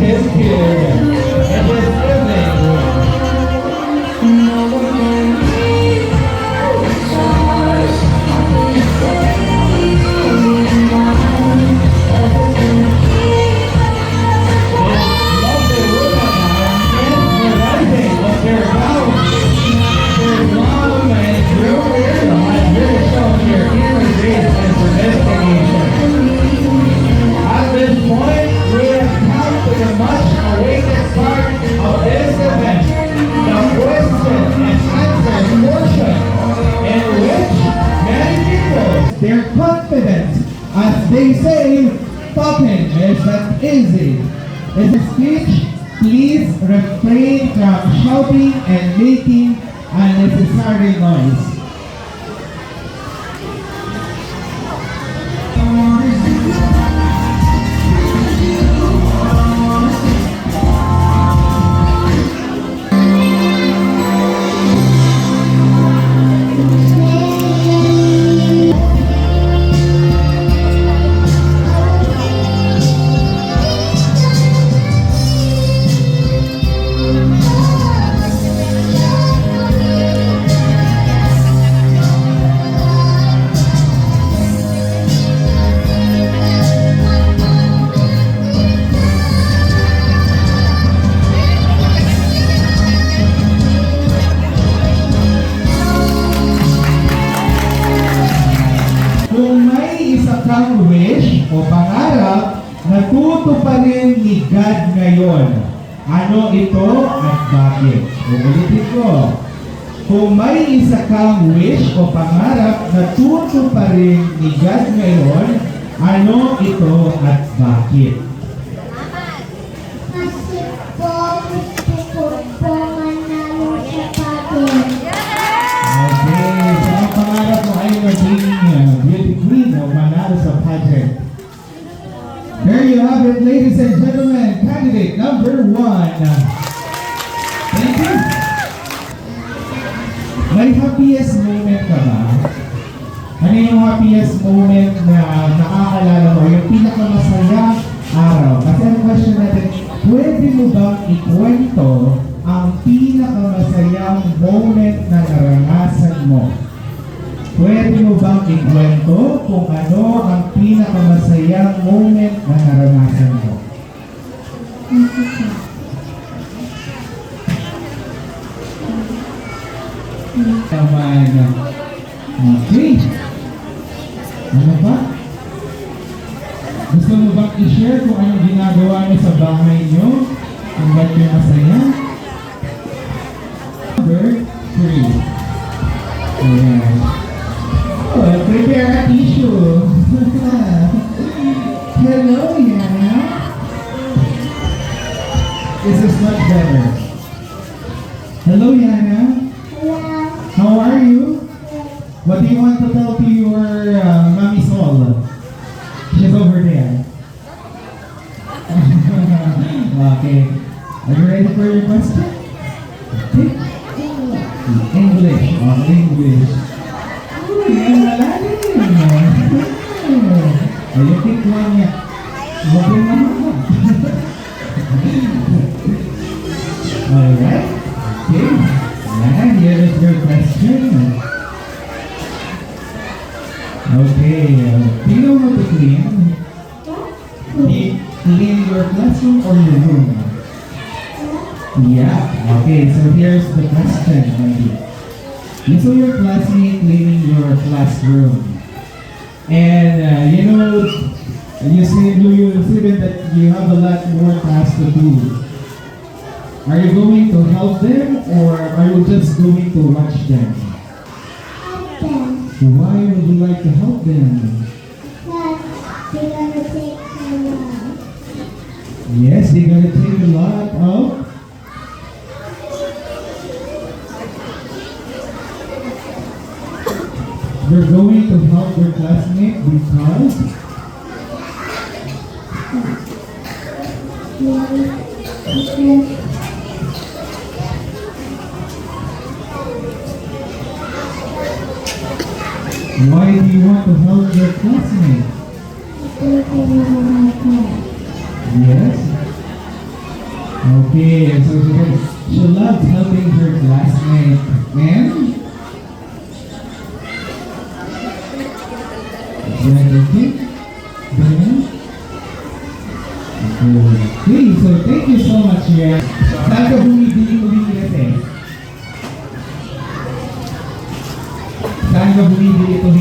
his kid in his living room. They're confident, as they say, talking is not easy. In the speech, please refrain from shouting and making unnecessary noise. Kang wish o pangarap na tutuparin ni God ngayon. Ano ito at bakit? Ulitin ko. Kung may isa kang wish o pangarap na tutuparin ni God ngayon, ano ito at bakit? Kasi po, gusto ko po manalo sa patin. Okay, so ang pangarap mo ay maging beauty queen o manalo sa pageant. There you have it, ladies and gentlemen, candidate number 1. Thank you. May happiest moment ka ba? Ano yung happiest moment na nakakalala mo? Yung pinakamasaya araw? Kasi ang question natin, pwede mo bang ikwento ang pinakamasayang moment na naranasan mo? Pwede mo bang ikwento kung ano ang pinakamasayang moment na naranasan mo? Naman. Okay. Ano ba? Gusto mo bang i-share kung anong ginagawa niyo sa bahay niyo? Kung ba't niyo masaya? Number 3. Ayan. Oh, prepare a tissue. Hello, Yana. This is much better. Hello, Yana. Hello. How are you? What do you want to tell to your mommy Sol? She's over there. Okay. Are you ready for your question? Okay. English. Oh, English. Oh, yan, malalim. Ayun, pick one niya. Huwag yung naman. Alright. Okay. Yan, here is your question. Okay. Do you know how to clean? Clean your classroom or your room? Yeah. Okay, so here's the question, Andy. You saw your classmate cleaning your classroom. And, you said that you have a lot more tasks to do. Are you going to help them or are you just going to watch them? Help them. Why would you like to help them? Because they're gonna take a lot. Yes, they're going to take a lot of... They're going to help their classmate because... Why do you want to help your classmate? Yes. Okay, so she loves helping her classmate. And? Is that okay? Ganyan? Okay, so thank you so much, Rian. Saan ka bumibili kasi? Saan ka bumibili itong